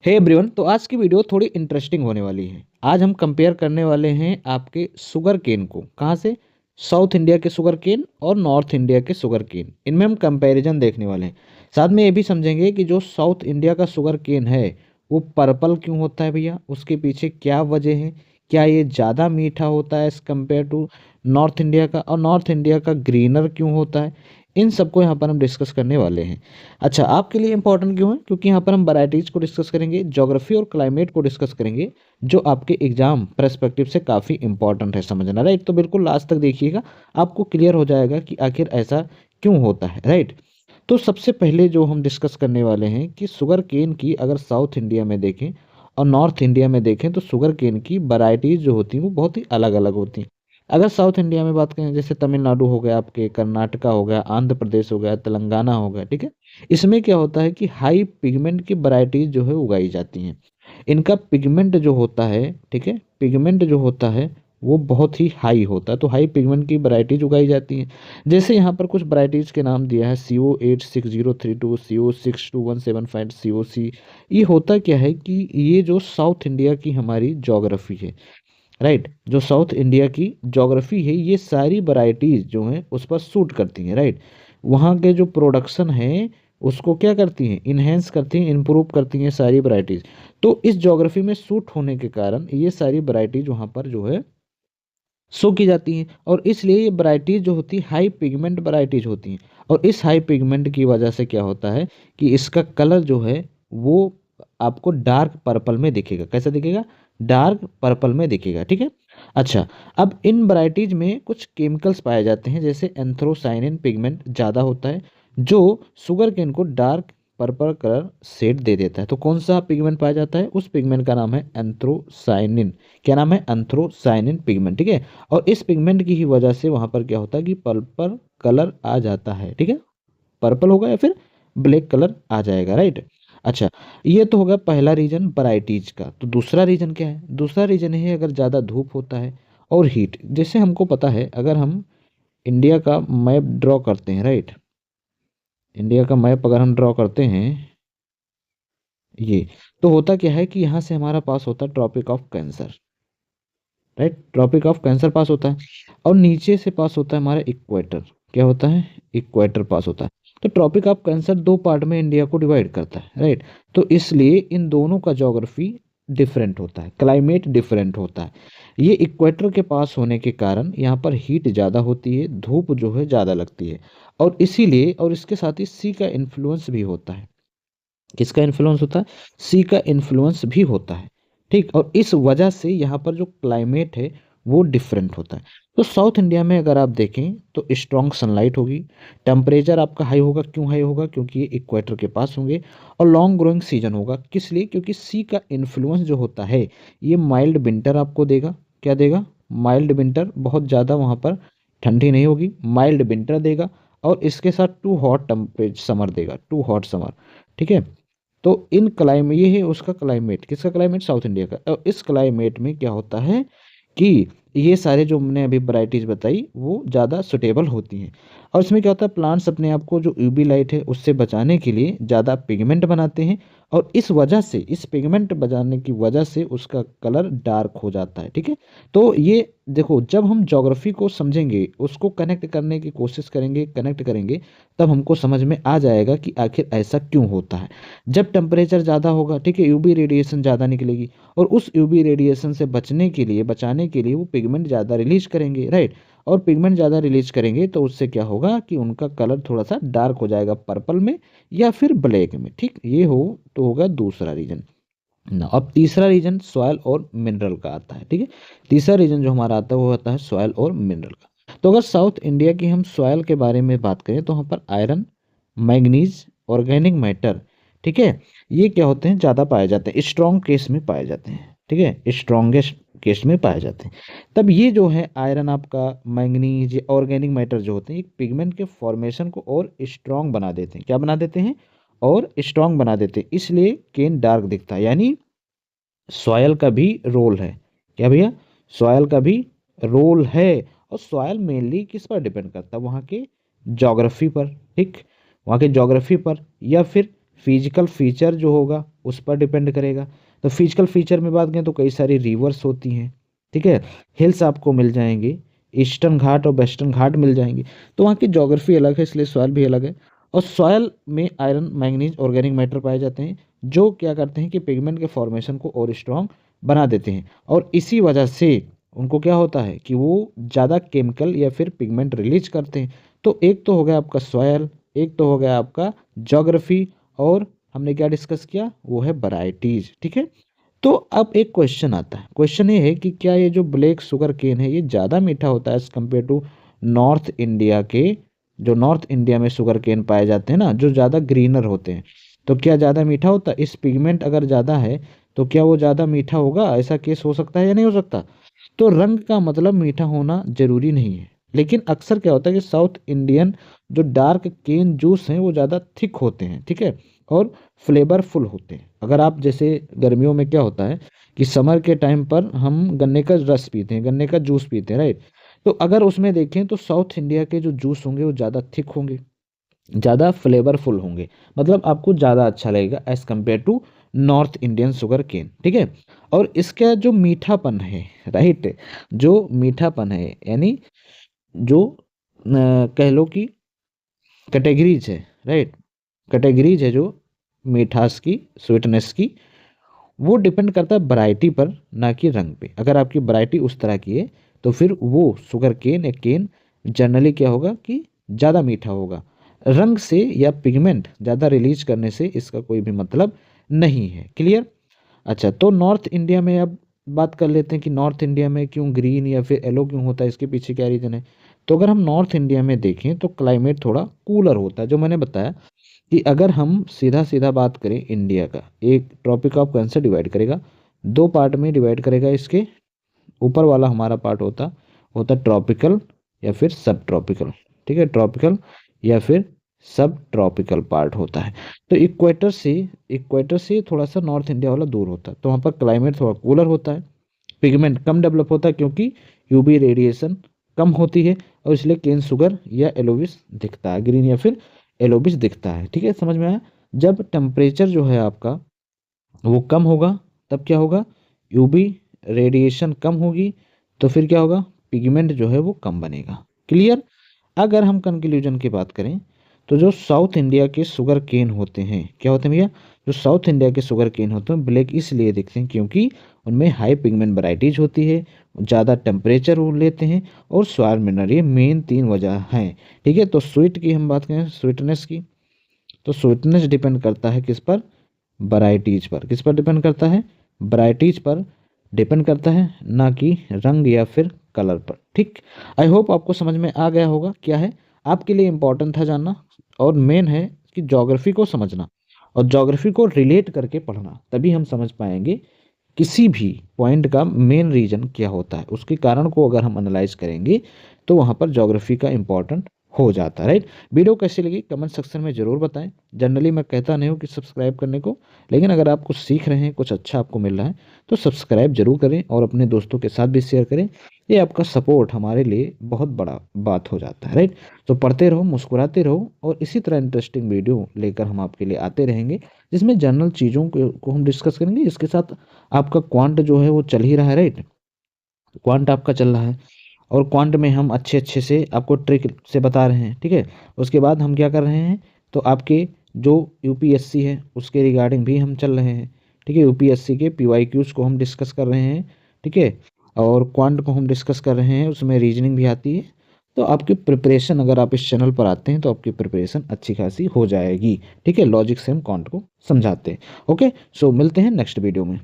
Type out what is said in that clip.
Hey everyone, तो आज की वीडियो थोड़ी इंटरेस्टिंग होने वाली है। आज हम कंपेयर करने वाले हैं आपके शुगर केन को। कहाँ से? साउथ इंडिया के शुगर केन और नॉर्थ इंडिया के शुगर केन, इनमें हम कंपैरिजन देखने वाले हैं। साथ में ये भी समझेंगे कि जो साउथ इंडिया का शुगर केन है वो पर्पल क्यों होता है भैया, उसके पीछे क्या वजह है। क्या ये ज़्यादा मीठा होता है as compare to north India का, और नॉर्थ इंडिया का ग्रीनर क्यों होता है। इन सबको यहाँ पर हम डिस्कस करने वाले हैं। अच्छा, आपके लिए इंपॉर्टेंट क्यों है? क्योंकि यहाँ पर हम वैराइटीज़ को डिस्कस करेंगे, ज्योग्राफी और क्लाइमेट को डिस्कस करेंगे, जो आपके एग्जाम पर्सपेक्टिव से काफ़ी इंपॉर्टेंट है समझना, राइट। तो बिल्कुल लास्ट तक देखिएगा, आपको क्लियर हो जाएगा कि आखिर ऐसा क्यों होता है, राइट। तो सबसे पहले जो हम डिस्कस करने वाले हैं कि शुगर केन की अगर साउथ इंडिया में देखें और नॉर्थ इंडिया में देखें तो शुगर केन की वैराइटीज़ जो होती हैं वो बहुत ही अलग अलग होती हैं। अगर साउथ इंडिया में बात करें, जैसे तमिलनाडु हो गया, आपके कर्नाटका हो गया, आंध्र प्रदेश हो गया, तेलंगाना हो गया, ठीक है। इसमें क्या होता है कि हाई पिगमेंट की वैराइटीज जो है उगाई जाती हैं। इनका पिगमेंट जो होता है, ठीक है, पिगमेंट जो होता है वो बहुत ही हाई होता है, तो हाई पिगमेंट की वैराइटीज उगाई जाती हैं। जैसे यहाँ पर कुछ वैराइटीज के नाम दिया है, CO86 032, CO62 175, COC। ये होता क्या है कि ये जो साउथ इंडिया की हमारी जोग्राफी है, राइट, जो साउथ इंडिया की जोग्राफी है, ये सारी वैराइटीज़ जो हैं उस पर सूट करती हैं, राइट। वहाँ के जो प्रोडक्शन है उसको क्या करती हैं, इन्हेंस करती हैं, इम्प्रूव करती हैं सारी वैराइटीज़। तो इस जोग्राफी में सूट होने के कारण ये सारी वैराइटीज़ वहाँ पर जो है शो की जाती हैं, और इसलिए ये वैराइटीज़ जो होती है हाई पिगमेंट वैराइटीज़ होती हैं। और इस हाई पिगमेंट की वजह से क्या होता है कि इसका कलर जो है वो आपको डार्क पर्पल में दिखेगा। कैसा दिखेगा? डार्क पर्पल में दिखेगा, ठीक है। अच्छा, अब इन वैराइटीज़ में कुछ केमिकल्स पाए जाते हैं, जैसे एंथ्रोसाइनिन पिगमेंट ज़्यादा होता है, जो शुगर केन को डार्क पर्पल कलर शेड दे देता है। तो कौन सा पिगमेंट पाया जाता है? उस पिगमेंट का नाम है एंथ्रोसाइनिन। क्या नाम है? एंथ्रोसाइनिन पिगमेंट, ठीक है। और इस पिगमेंट की ही वजह से वहाँ पर क्या होता है कि पर्पल कलर आ जाता है, ठीक है। पर्पल होगा या फिर ब्लैक कलर आ जाएगा, राइट। अच्छा, ये तो होगा पहला रीजन वैराइटीज का। तो दूसरा रीजन क्या है? दूसरा रीजन है अगर ज़्यादा धूप होता है और हीट। जैसे हमको पता है, अगर हम इंडिया का मैप ड्रॉ करते हैं, राइट, इंडिया का मैप अगर हम ड्रॉ करते हैं, ये तो होता क्या है कि यहाँ से हमारा पास होता है Tropic of Cancer, right. Tropic of Cancer पास होता है, और नीचे से पास होता है हमारा इक्वेटर। क्या होता है? इक्वेटर पास होता है। तो ट्रॉपिक ऑफ कैंसर दो पार्ट में इंडिया को डिवाइड करता है, राइट। तो इसलिए इन दोनों का ज्योग्राफी डिफरेंट होता है, क्लाइमेट डिफरेंट होता है। ये इक्वेटर के पास होने के कारण यहाँ पर हीट ज़्यादा होती है, धूप जो है ज़्यादा लगती है, और इसीलिए और इसके साथ ही सी का इन्फ्लुएंस भी होता है। किसका इन्फ्लुएंस होता है? सी का इन्फ्लुएंस भी होता है, ठीक। और इस वजह से यहाँ पर जो क्लाइमेट है वो डिफरेंट होता है। तो साउथ इंडिया में अगर आप देखें तो स्ट्रॉन्ग सनलाइट होगी, टेम्परेचर आपका हाई होगा। क्यों हाई होगा? क्योंकि ये इक्वेटर के पास होंगे, और लॉन्ग ग्रोइंग सीजन होगा। किस लिए? क्योंकि सी का इन्फ्लुएंस जो होता है ये माइल्ड विंटर आपको देगा। क्या देगा? Mild winter. बहुत ज़्यादा वहाँ पर ठंडी नहीं होगी, माइल्ड विंटर देगा। और इसके साथ टू हॉट टेम्परेचर समर देगा, टू हॉट समर, ठीक है। तो इन क्लाइमेट, ये है उसका क्लाइमेट। किसका क्लाइमेट? साउथ इंडिया का। और इस क्लाइमेट में क्या होता है कि ये सारे जो मैंने अभी वैराइटीज़ बताई वो ज़्यादा सुटेबल होती हैं। और इसमें क्या होता है, प्लांट्स अपने आप को जो यूवी लाइट है उससे बचाने के लिए ज़्यादा पिगमेंट बनाते हैं, और इस वजह से, इस पिगमेंट बनाने की वजह से उसका कलर डार्क हो जाता है, ठीक है। तो ये देखो, जब हम ज्योग्राफी को समझेंगे, उसको कनेक्ट करने की कोशिश करेंगे, कनेक्ट करेंगे, तब हमको समझ में आ जाएगा कि आखिर ऐसा क्यों होता है। जब टेम्परेचर ज़्यादा होगा, ठीक है, यूवी रेडिएशन ज़्यादा निकलेगी, और उस यूवी रेडिएशन से बचने के लिए, बचाने के लिए वो पिगमेंट ज़्यादा रिलीज करेंगे, राइट। और पिगमेंट ज़्यादा रिलीज करेंगे तो उससे क्या होगा कि उनका कलर थोड़ा सा डार्क हो जाएगा, पर्पल में या फिर ब्लैक में, ठीक। ये हो तो होगा दूसरा रीजन ना। अब तीसरा रीजन सॉयल और मिनरल का आता है, ठीक है। तीसरा रीजन जो हमारा आता है वो आता है सॉयल और मिनरल का। तो अगर साउथ इंडिया की हम सॉयल के बारे में बात करें तो वहाँ पर आयरन, मैग्नीज, ऑर्गेनिक मैटर, ठीक है, ये क्या होते हैं, ज़्यादा पाए जाते हैं, स्ट्रॉन्ग केस में पाए जाते हैं, ठीक है, स्ट्रॉन्गेस्ट केस में पाए जाते हैं। तब ये जो है आयरन आपका, मैग्नीज, ऑर्गेनिक मैटर जो होते हैं, एक पिगमेंट के फॉर्मेशन को और स्ट्रॉन्ग बना देते हैं। क्या बना देते हैं? और स्ट्रॉन्ग बना देते हैं, इसलिए केन डार्क दिखता है। यानी सॉयल का भी रोल है। क्या भैया? सॉयल का भी रोल है। और सॉयल मेनली किस पर डिपेंड करता है? वहाँ के ज्योग्राफी पर, ठीक, वहाँ के ज्योग्राफी पर, या फिर फिजिकल फीचर जो होगा उस पर डिपेंड करेगा। तो फिजिकल फीचर में बात करें तो कई सारी रिवर्स होती हैं, ठीक है, हिल्स आपको मिल जाएंगे, ईस्टर्न घाट और वेस्टर्न घाट मिल जाएंगे। तो वहाँ की ज्योग्राफी अलग है, इसलिए सॉइल भी अलग है। और सॉइल में आयरन, मैंगनीज, ऑर्गेनिक मैटर पाए जाते हैं, जो क्या करते हैं कि पिगमेंट के फॉर्मेशन को और स्ट्रॉन्ग बना देते हैं। और इसी वजह से उनको क्या होता है कि वो ज़्यादा केमिकल या फिर पिगमेंट रिलीज करते हैं। तो एक तो हो गया आपका सॉयल, एक तो हो गया आपका ज्योग्राफी, और हमने क्या डिस्कस किया, वो है वैरायटीज, ठीक है। तो अब एक क्वेश्चन आता है, क्वेश्चन ये है कि क्या ये जो ब्लैक शुगर केन है ये ज़्यादा मीठा होता है as compare to north India के, जो नॉर्थ इंडिया में शुगर केन पाए जाते हैं ना, जो ज़्यादा ग्रीनर होते हैं। तो क्या ज़्यादा मीठा होता है, इस पिगमेंट अगर ज़्यादा है तो क्या वो ज़्यादा मीठा होगा, ऐसा केस हो सकता है या नहीं हो सकता। तो रंग का मतलब मीठा होना जरूरी नहीं है, लेकिन अक्सर क्या होता है कि साउथ इंडियन जो डार्क केन जूस हैं वो ज़्यादा थिक होते हैं, ठीक है, और फ्लेवरफुल होते हैं। अगर आप जैसे गर्मियों में क्या होता है कि समर के टाइम पर हम गन्ने का रस पीते हैं, गन्ने का जूस पीते हैं, राइट। तो अगर उसमें देखें तो साउथ इंडिया के जो जूस होंगे वो ज़्यादा थिक होंगे, ज़्यादा फ्लेवरफुल होंगे, मतलब आपको ज़्यादा अच्छा लगेगा as compare to north Indian sugar cane, ठीक है। और इसका जो मीठापन है, राइट, जो मीठापन है यानी जो कह लो कि कैटेगरीज है, राइट, कैटेगरीज है जो मिठास की, स्वीटनेस की, वो डिपेंड करता है वैरायटी पर, ना कि रंग पे। अगर आपकी वैरायटी उस तरह की है तो फिर वो शुगर केन या केन जनरली क्या होगा कि ज़्यादा मीठा होगा। रंग से या पिगमेंट ज़्यादा रिलीज करने से इसका कोई भी मतलब नहीं है। क्लियर। अच्छा, तो नॉर्थ इंडिया में अब बात कर लेते हैं कि नॉर्थ इंडिया में क्यों ग्रीन या फिर येलो क्यों होता है, इसके पीछे क्या रीज़न है। तो अगर हम नॉर्थ इंडिया में देखें तो क्लाइमेट थोड़ा कूलर होता है, जो मैंने बताया कि अगर हम सीधा सीधा बात करें इंडिया का, एक ट्रॉपिक ऑफ कैंसर डिवाइड करेगा, दो पार्ट में डिवाइड करेगा। इसके ऊपर वाला हमारा पार्ट होता होता ट्रॉपिकल या फिर सब ट्रॉपिकल, ठीक है, ट्रॉपिकल या फिर सब ट्रॉपिकल पार्ट होता है। तो इक्वेटर से थोड़ा सा नॉर्थ इंडिया वाला दूर होता है, तो वहाँ पर क्लाइमेट थोड़ा कूलर होता है, पिगमेंट कम डेवलप होता है क्योंकि यूवी रेडिएशन कम होती है, और इसलिए केन शुगर या एलोविस दिखता है, ग्रीन या फिर एलोबिस दिखता है, ठीक है, समझ में आया। जब टेम्परेचर जो है आपका वो कम होगा तब क्या होगा, यूवी रेडिएशन कम होगी, तो फिर क्या होगा, पिगमेंट जो है वो कम बनेगा। क्लियर। अगर हम कंक्लूजन की बात करें तो जो साउथ इंडिया के शुगर केन होते हैं, क्या होते हैं भैया, जो साउथ इंडिया के शुगर केन होते हैं ब्लैक इसलिए दिखते हैं क्योंकि उनमें हाई पिगमेंट वैराइटीज होती है, ज़्यादा टेम्परेचर वो लेते हैं, और स्वार मिनरल, ये मेन तीन वजह हैं, ठीक है। तो स्वीट की हम बात करें, स्वीटनेस की, तो स्वीटनेस डिपेंड करता है किस पर, वैराइटीज पर। किस पर डिपेंड करता है, वैराइटीज पर डिपेंड करता है, ना कि रंग या फिर कलर पर, ठीक। आई होप आपको समझ में आ गया होगा क्या है आपके लिए इम्पोर्टेंट था जानना, और मेन है कि ज्योग्राफी को समझना और ज्योग्राफी को रिलेट करके पढ़ना, तभी हम समझ पाएंगे किसी भी पॉइंट का मेन रीजन क्या होता है। उसके कारण को अगर हम एनालाइज करेंगे तो वहाँ पर ज्योग्राफी का इम्पोर्टेंट हो जाता है, राइट। वीडियो कैसी लगी कमेंट सेक्शन में ज़रूर बताएं। जनरली मैं कहता नहीं हूँ कि सब्सक्राइब करने को, लेकिन अगर आप कुछ सीख रहे हैं, कुछ अच्छा आपको मिल रहा है तो सब्सक्राइब जरूर करें और अपने दोस्तों के साथ भी शेयर करें। ये आपका सपोर्ट हमारे लिए बहुत बड़ा बात हो जाता है, राइट। तो पढ़ते रहो, मुस्कुराते रहो, और इसी तरह इंटरेस्टिंग वीडियो लेकर हम आपके लिए आते रहेंगे, जिसमें जनरल चीज़ों को हम डिस्कस करेंगे। इसके साथ आपका क्वांट जो है वो चल ही रहा है, राइट, क्वांट आपका चल रहा है, और क्वांट में हम अच्छे अच्छे से आपको ट्रिक से बता रहे हैं, ठीक है। उसके बाद हम क्या कर रहे हैं, तो आपके जो यूपीएससी है उसके रिगार्डिंग भी हम चल रहे हैं, ठीक है। यूपीएससी के पीवाईक्यूज को हम डिस्कस कर रहे हैं, ठीक है, और क्वांट को हम डिस्कस कर रहे हैं, उसमें रीजनिंग भी आती है। तो आपकी प्रिपरेशन, अगर आप इस चैनल पर आते हैं तो आपकी प्रिपरेशन अच्छी खासी हो जाएगी, ठीक है। लॉजिक से हम क्वांट को समझाते हैं। ओके, सो मिलते हैं नेक्स्ट वीडियो में।